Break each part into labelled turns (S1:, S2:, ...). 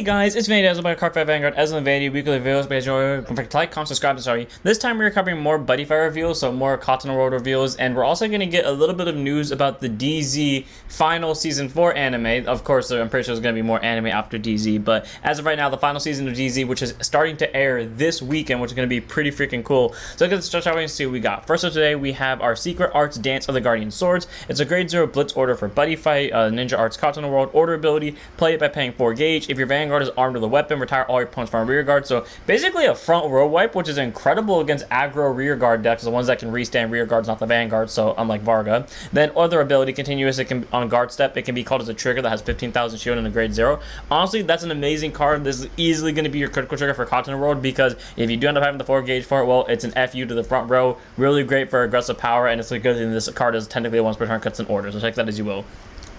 S1: Hey guys, it's Vanity about Card Fight Vanguard as in the Vanity weekly videos. Please don't forget to like, comment, subscribe, and sorry. This time we're covering more Buddy Fight reveals, so more Cotton World reveals, and we're also going to get a little bit of news about the DZ final season 4 anime. Of course, I'm pretty sure there's going to be more anime after DZ, but as of right now, the final season of DZ, which is starting to air this weekend, which is going to be pretty freaking cool. So let's start out and see what we got. First of today, we have our Secret Arts Dance of the Guardian Swords. It's a grade 0 blitz order for Buddy Fight, Ninja Arts Cotton World order ability. Play it by paying 4 gauge. If your Vanguard is armed with a weapon, retire all your opponents from rear guard. So basically a front row wipe, which is incredible against aggro rear guard decks, the ones that can restand rear guards, not the Vanguard, so unlike Varga. Then other ability, continuous, it can on guard step, it can be called as a trigger that has 15,000 shield and a grade 0. Honestly, that's an amazing card. This is easily going to be your critical trigger for Cotton World, because if you do end up having the 4 gauge for it, well, it's an FU to the front row. Really great for aggressive power, and it's a good thing this card is technically a once per turn cuts in order, so take that as you will.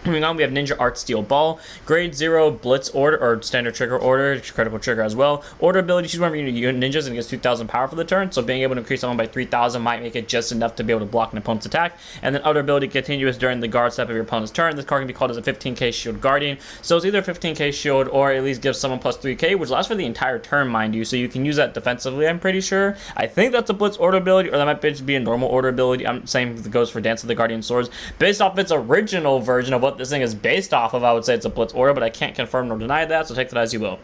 S1: Moving on, we have Ninja Arts Steel Ball, grade 0 blitz order, or standard trigger order, critical trigger as well. Order ability, choose one of your ninjas and it gets 2,000 power for the turn, so being able to increase someone by 3,000 might make it just enough to be able to block an opponent's attack. And then other ability, continuous during the guard step of your opponent's turn. This card can be called as a 15k shield guardian, so it's either 15k shield or at least gives someone plus 3k, which lasts for the entire turn, mind you, so you can use that defensively, I'm pretty sure. I think that's a blitz order ability, or that might just be a normal order ability. I'm saying it goes for Dance of the Guardian Swords. Based off its original version of what this thing is based off of, I would say it's a blitz order, but I can't confirm nor deny that, so take that as you will.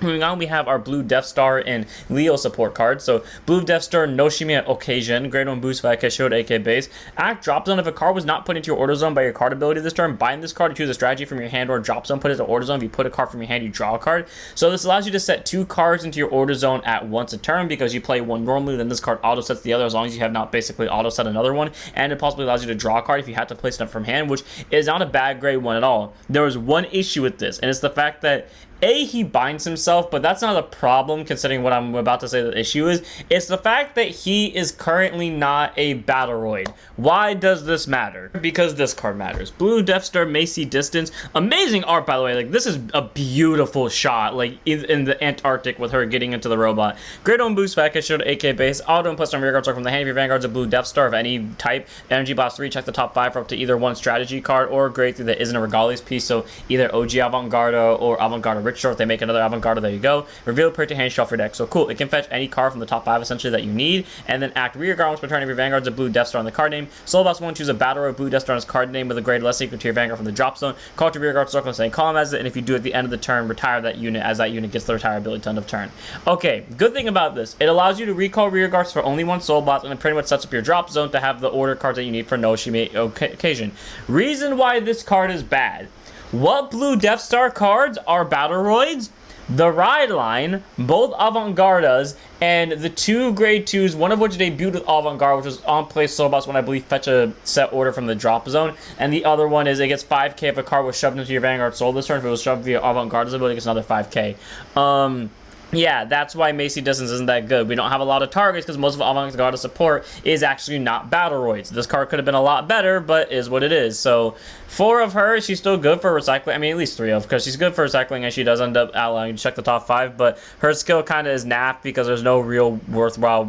S1: Moving on, we have our Blue Death Star and Leo support cards. So, Blue Death Star, Noshimi Occasion, grade 1 boost by Keshode AK base. Act drop zone. If a card was not put into your order zone by your card ability this turn, bind this card to choose a strategy from your hand or drop zone, put it to order zone. If you put a card from your hand, you draw a card. So, this allows you to set 2 cards into your order zone at once a turn, because you play one normally, then this card auto sets the other as long as you have not basically auto set another one. And it possibly allows you to draw a card if you had to place it up from hand, which is not a bad grade 1 at all. There was one issue with this, and it's the fact that he binds himself, but that's not a problem considering what I'm about to say the issue is. It's the fact that he is currently not a Battleroid. Why does this matter? Because this card matters. Blue Death Star Macy Distance. Amazing art, by the way. Like, this is a beautiful shot, like in the Antarctic with her getting into the robot. Grade 1 boost back, showed AK base. Auto and plus on rear guard from the hand of your Vanguard's a Blue Death Star of any type. Energy Blast 3, check the top 5 for up to either one strategy card or grade 3 that isn't a Regalia's piece, so either OG Avant-Garde or Avant-Garde Short. If they make another Avant-Garde, there you go. Reveal, put to hand, shuffle your deck. So cool. It can fetch any card from the top 5 essentially that you need, and then act rear guard once per turn of your Vanguard's a Blue Death Star on the card name. Soul Boss 1, choose a Battle Road Blue Death Star on his card name with a grade less equal to your Vanguard from the drop zone. Call to rear guard circle and say column as it, and if you do at the end of the turn, retire that unit as that unit gets the retire ability to end of turn. Okay, good thing about this, it allows you to recall rear guards for only one Soul Boss, and it pretty much sets up your drop zone to have the order cards that you need for Noshimi Occasion. Reason why this card is bad. What Blue Death Star cards are Battleroids? The Ride line, both Avant-Gardas, and the 2 grade 2s, one of which debuted with Avant-Garde, which was on play Soul Boss when I believe fetch a set order from the drop zone, and the other one is it gets 5k if a card was shoved into your Vanguard Soul this turn. If it was shoved via Avant-Garde's ability, it gets another 5k. Yeah, that's why Macy Distance isn't that good. We don't have a lot of targets because most of Avant-Garde support is actually not Battleroids. This card could have been a lot better, but is what it is. So 4 of her, she's still good for recycling. I mean, at least 3 of, because she's good for recycling and she does end up allowing you to check the top 5, but her skill kind of is naff because there's no real worthwhile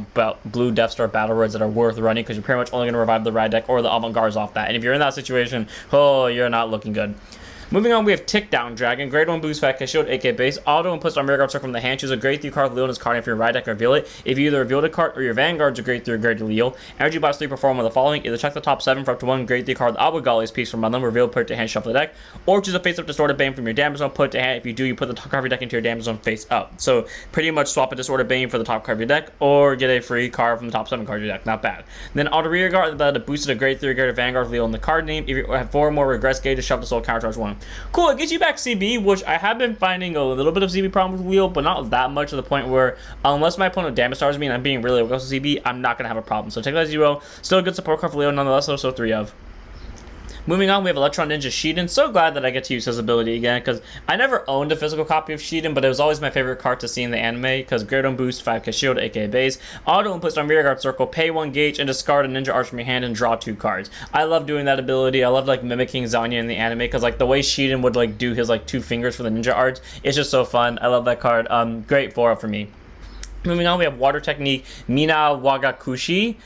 S1: Blue Death Star Battleroids that are worth running, because you're pretty much only going to revive the ride deck or the Avant-Gardes off that. And if you're in that situation, oh, you're not looking good. Moving on, we have Tick Down Dragon, grade 1 boost fat, shield AK base, auto and puts on rear guard circle from the hand. Choose a grade 3 card with Leona's card. If your ride deck, reveal it. If you either reveal the card or your Vanguard's a grade 3 or grade 2 Leo. Energy Blast 3 perform on the following: either check the top 7 for up to one grade 3 card with Abugali's piece from them, reveal, put it to hand, shuffle the deck, or choose a face up Distorted Bane from your damage zone, put it to hand. If you do, you put the top card of your deck into your damage zone face up. So pretty much swap a Distorted Bane for the top card of your deck, or get a free card from the top 7 card of your deck. Not bad. Then auto rear guard that boosted a grade 3 or grade Vanguard with Leo in the card name. If you have 4 more regress gauges, shove the soul counter charge 1. Cool, it gets you back CB, which I have been finding a little bit of CB problem with Leo, but not that much to the point where unless my opponent damage stars me and I'm being really aggressive with CB, I'm not going to have a problem. So take that as you will. Still a good support card for Leo nonetheless, so 3 of. Moving on, we have Electron Ninja Shiden. So glad that I get to use his ability again, because I never owned a physical copy of Shiden, but it was always my favorite card to see in the anime, because grade 1 boost, 5k shield, aka base, auto and puts on rear guard circle, pay 1 gauge, and discard a Ninja Arch from your hand and draw 2 cards. I love doing that ability. I love like mimicking Zanya in the anime, because like the way Shiden would like do his like 2 fingers for the Ninja Arch, it's just so fun. I love that card. Great 4 for me. Moving on, we have Water Technique, Mina Wagakushi.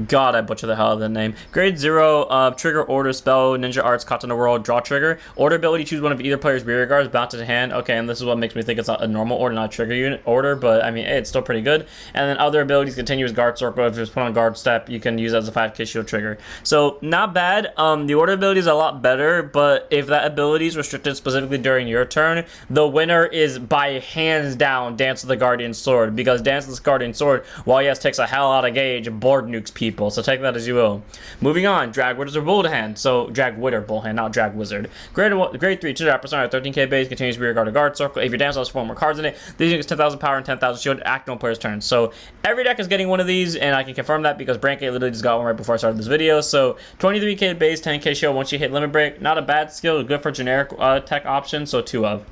S1: God, I butchered the hell out of the name. Grade 0, trigger, order, spell, ninja arts, Katana World, draw trigger. Order ability, choose one of either player's rear guards, bounce to hand. Okay, and this is what makes me think it's not a normal order, not a trigger unit order, but I mean, hey, it's still pretty good. And then other abilities, continuous guard circle. If it's put on guard step, you can use it as a 5k shield trigger. So, not bad. The order ability is a lot better, but if that ability is restricted specifically during your turn, the winner is by hands down Dance of the Guardian Sword, because Dance of the Guardian Sword, while yes, takes a hell out of gauge, board nukes people, so take that as you will. Moving on, Drag Wizard Bullhand, so Drag Witter Bullhand, not Drag Wizard. Grade 3, 2 persona, 13k base, continues rear guard to guard circle. If your damage has 4 more cards in it, these units 10,000 power and 10,000 shield, act on player's turn. So every deck is getting one of these, and I can confirm that because Brancate literally just got one right before I started this video. So 23k base, 10k shield once you hit limit break, not a bad skill, good for generic tech options, so 2 of.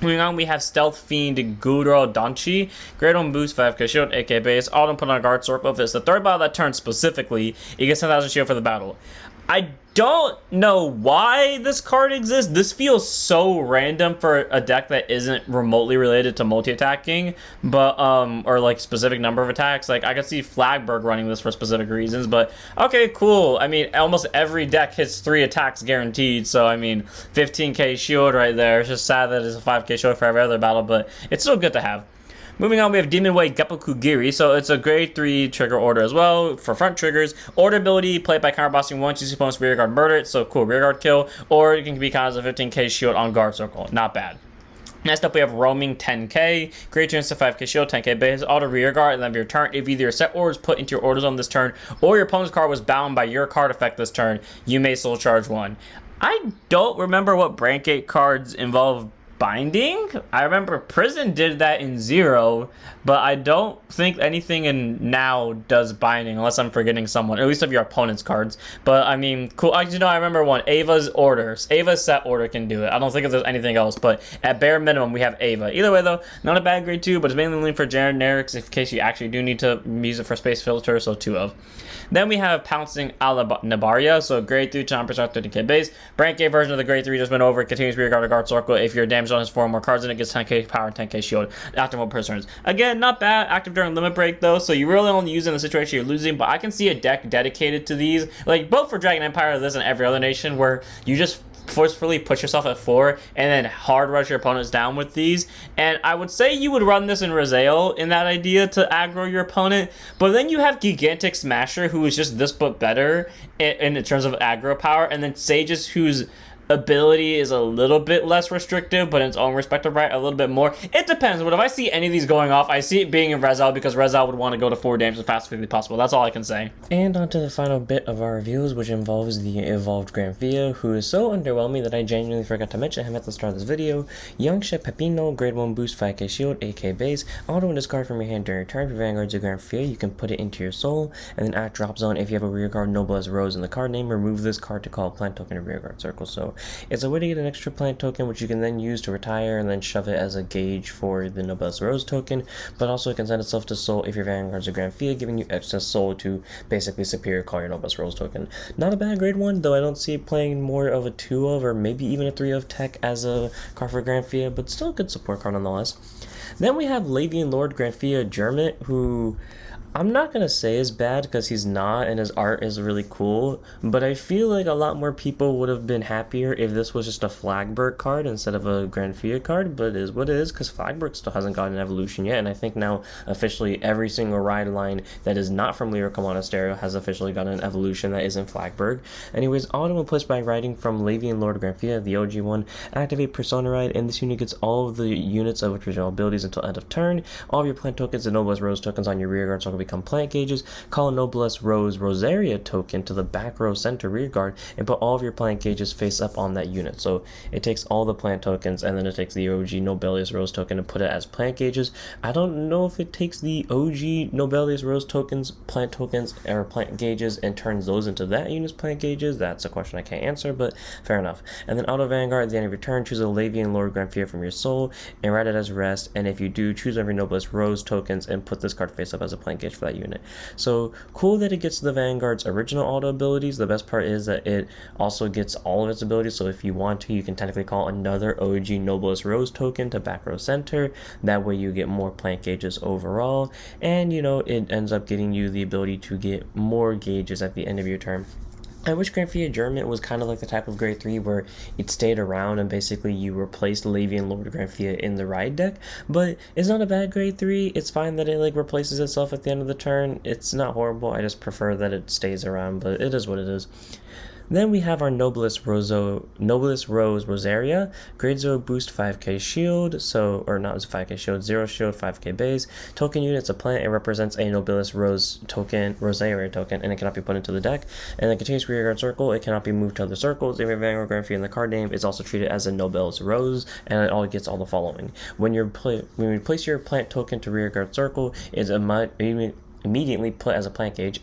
S1: Moving on, we have Stealth Fiend Guro Danchi. Grade 1 boost, 5k shield, 8k base. Autumn put on a guard circle. If it's the third battle that turns specifically, it gets 10,000 shield for the battle. I don't know why this card exists. This feels so random for a deck that isn't remotely related to multi-attacking, but or like specific number of attacks. Like I could see Flagberg running this for specific reasons, but okay, cool. I mean, almost every deck hits 3 attacks guaranteed, so I mean, 15k shield right there. It's just sad that it's a 5k shield for every other battle, but it's still good to have. Moving on, we have Demon Way Geppuku Giri. So it's a grade 3 trigger order as well for front triggers. Order ability, play it by counterbossing one, choose your opponent's rear guard, murder it. So cool, rear guard kill. Or it can be kind of a 15k shield on guard circle. Not bad. Next up, we have Roaming 10k. Grade 2 instant 5k shield, 10k base, auto rear guard, and then your turn. If either your set order is put into your orders on this turn, or your opponent's card was bound by your card effect this turn, you may soul charge 1. I don't remember what Brancate cards involve binding. I remember Prison did that in 0, but I don't think anything in now does binding unless I'm forgetting someone, at least of your opponent's cards. But I mean, cool. Actually, no, I remember one. Ava's orders. Ava's set order can do it. I don't think there's anything else, but at bare minimum, we have Ava. Either way, though, not a bad grade 2, but it's mainly leaning for generics in case you actually do need to use it for space filter, so 2 of. Then we have Pouncing Nabaria, so grade 3 to 9% 30k base. Brancate version of the grade 3 just went over. Continues rear guard to guard circle. If your damage on has 4 more cards in it, gets 10k power and 10k shield. Active on turns. Again, not bad. Active during limit break though, so you really only use it in the situation you're losing. But I can see a deck dedicated to these, like both for Dragon Empire, this and every other nation, where you just forcefully push yourself at 4 and then hard rush your opponents down with these. And I would say you would run this in Raziel in that idea to aggro your opponent, but then you have Gigantic Smasher, who is just this but better in terms of aggro power, and then Sages, whose ability is a little bit less restrictive, but in its own respective right, a little bit more. It depends, but if I see any of these going off, I see it being in Raziel because Raziel would want to go to 4 damage as fast as possible. That's all I can say.
S2: And on to the final bit of our reviews, which involves the Evolved Granfia, who is so underwhelming that I genuinely forgot to mention him at the start of this video. Youngsha Pepino, grade 1 boost, 5k shield, 8k base. Auto and discard from your hand during your turn. For Vanguards of Granfia, you can put it into your soul, and then at drop zone, if you have a rear guard Noblesse Rose in the card name, remove this card to call a plant token in rear guard circle. So it's a way to get an extra plant token, which you can then use to retire and then shove it as a gauge for the Noblesse Rose token, but also it can send itself to soul if your Vanguards are Granfia, giving you extra soul to basically superior call your Noblesse Rose token. Not a bad grade 1, though I don't see it playing more of a 2 of or maybe even a 3 of tech as a card for Granfia, but still a good support card nonetheless. Then we have Lavian Lord Granfia Germit, who I'm not going to say is bad because he's not, and his art is really cool, but I feel like a lot more people would have been happier if this was just a Flagberg card instead of a Granfia card, but it is what it is because Flagberg still hasn't gotten an evolution yet, and I think now officially every single ride line that is not from Lyrical Monasterio has officially gotten an evolution that isn't Flagberg. Anyways, auto inputs by riding from Lavian Lord Granfia, the OG one, activate Persona Ride, and this unit gets all of the units of its original abilities until end of turn. All of your plant tokens and Noblesse Rose tokens on your rear guard circle become plant gauges. Call a Noblesse Rose Rosaria token to the back row center rear guard and put all of your plant gauges face up on that unit. So it takes all the plant tokens and then it takes the OG Nobelius Rose token and put it as plant gauges. I don't know if it takes the OG Nobelius Rose tokens, plant tokens, or plant gauges and turns those into that unit's plant gauges. That's a question I can't answer, but fair enough. And then Auto Vanguard, at the end of your turn, choose a Lavian Lord Granfia from your soul and write it as rest. And if you do, choose every Noblesse Rose tokens and put this card face up as a plant gauge. gauge for that unit. So cool that it gets the Vanguard's original auto abilities. The best part is that it also gets all of its abilities, so if you want to, you can technically call another OG Noblest Rose token to back row center. That way you get more plant gauges overall, and you know, it ends up getting you the ability to get more gauges at the end of your turn. I wish Granfia German was kind of like the type of grade 3 where it stayed around and basically you replaced Lavian Lord Granfia in the ride deck, but it's not a bad grade 3. It's fine that it like replaces itself at the end of the turn. It's not horrible. I just prefer that it stays around, but it is what it is. Then we have our Noblest Rose Rosaria, grade 0 boost 5k shield, so, or not 5k shield, 0 shield, 5k base. Token unit, it's a plant, it represents a Noblest Rose token, Rosaria token, and it cannot be put into the deck. And then continuous rearguard circle, it cannot be moved to other circles. If you have Vanguard Granfia in the card name, it's also treated as a Noblest Rose, and it all gets all the following. When you place your plant token to rearguard circle, it's immediately put as a plant gauge.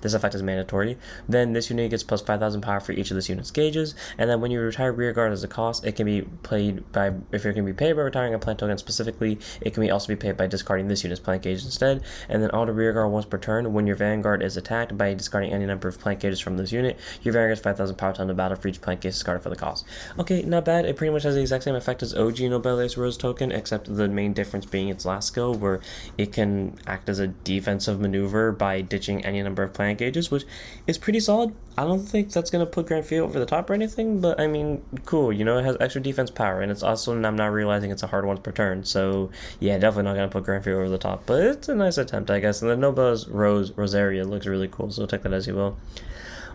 S2: This effect is mandatory. Then this unit gets plus 5,000 power for each of this unit's gauges, and then when you retire rearguard as a cost, it can be played by, if it can be paid by retiring a plant token specifically, it can also be paid by discarding this unit's plant gauge instead. And then auto rearguard once per turn. When your Vanguard is attacked by discarding any number of plant gauges from this unit, your Vanguard gets 5,000 power to end the battle for each plant gauge discarded for the cost. Okay, not bad. It pretty much has the exact same effect as OG Noblest Rose token, except the main difference being its last skill, where it can act as a defensive maneuver by ditching any number of plant gauges, which is pretty solid. I don't think that's going to put Granfia over the top or anything, but I mean, cool, you know, it has extra defense power, and it's also, I'm not realizing it's a hard once per turn, so yeah, definitely not going to put Granfia over the top, but it's a nice attempt, I guess. And the Noblest Rosaria looks really cool, so take that as you will.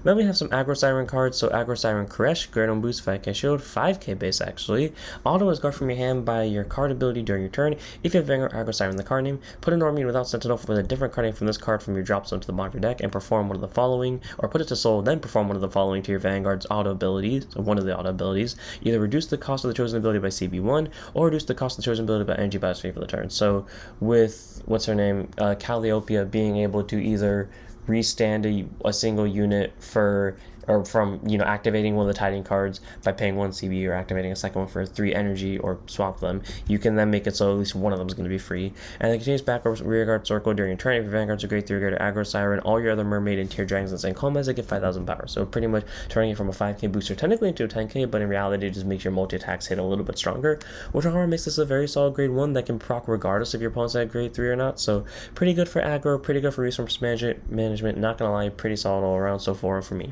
S2: Then we have some Aggro Siren cards. So Aggro Siren Koresh, grade 1 boost 5k shield, 5k base actually. Auto is guard from your hand by your card ability during your turn. If you have Vanguard Aggro Siren in the card name, put a Norman without Sentinel with a different card name from this card from your drop zone to the bottom of your deck and perform one of the following, or put it to soul, then perform one of the following to your Vanguard's auto abilities, so one of the auto abilities. Either reduce the cost of the chosen ability by CB1, or reduce the cost of the chosen ability by energy by speed for the turn. So with, what's her name, Calliope being able to either restand a single unit from, you know, activating one of the Titan cards by paying 1 CB, or activating a second one for 3 energy, or swap them. You can then make it so at least one of them is going to be free. And then continues back over rearguard circle during your turn. If your Vanguard's a grade 3 or greater Aggro Siren, all your other Mermaid and Tier Dragons and Saint Comas, they get 5,000 power. So pretty much turning it from a 5k booster technically into a 10k, but in reality it just makes your multi-attacks hit a little bit stronger, which however makes this a very solid grade 1 that can proc regardless if your opponent's at grade 3 or not. So pretty good for aggro, pretty good for resource management, not gonna lie, pretty solid all around so far for me.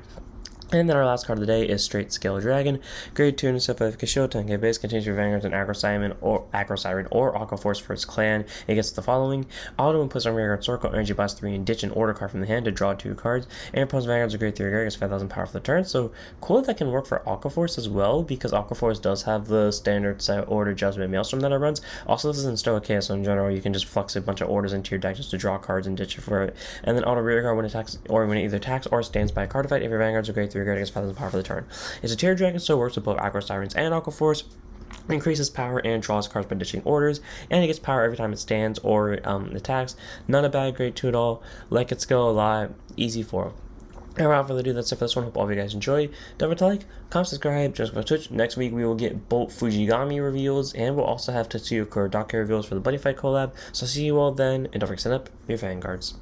S2: And then our last card of the day is Straight Scale Dragon. Grade 2 and 5k shield, 10k base, continues your Vanguards and Aggro Siren or Aqua Force for its clan. It gets the following: auto and puts on rearguard circle, energy blast 3, and ditch an order card from the hand to draw 2 cards. And your opponent's Vanguards are grade 3 or gets 5,000 power for the turn. So cool that can work for Aqua Force as well, because Aqua Force does have the standard set order Judgment Maelstrom that it runs. Also, this is in Stoic Chaos, so in general you can just flux a bunch of orders into your deck just to draw cards and ditch it for it. And then auto rearguard when it attacks, or when it either attacks or stands by a card fight if your Vanguards are grade 3 or gets 5,000 power for the turn. It's a Tier Dragon, so it works with both Aggro Sirens and Aqua Force. Increases power and draws cards by ditching orders, and it gets power every time it stands or attacks. Not a bad grade 2 at all. Like its skill a lot. Easy 4. And without further ado, that's it for this one. Hope all of you guys enjoyed. Don't forget to like, comment, subscribe, join us on Twitch. Next week we will get Bolt Fujigami reveals, and we'll also have Tetsuya Kurodake reveals for the Buddy Fight collab. So see you all then, and don't forget to set up your Vanguards.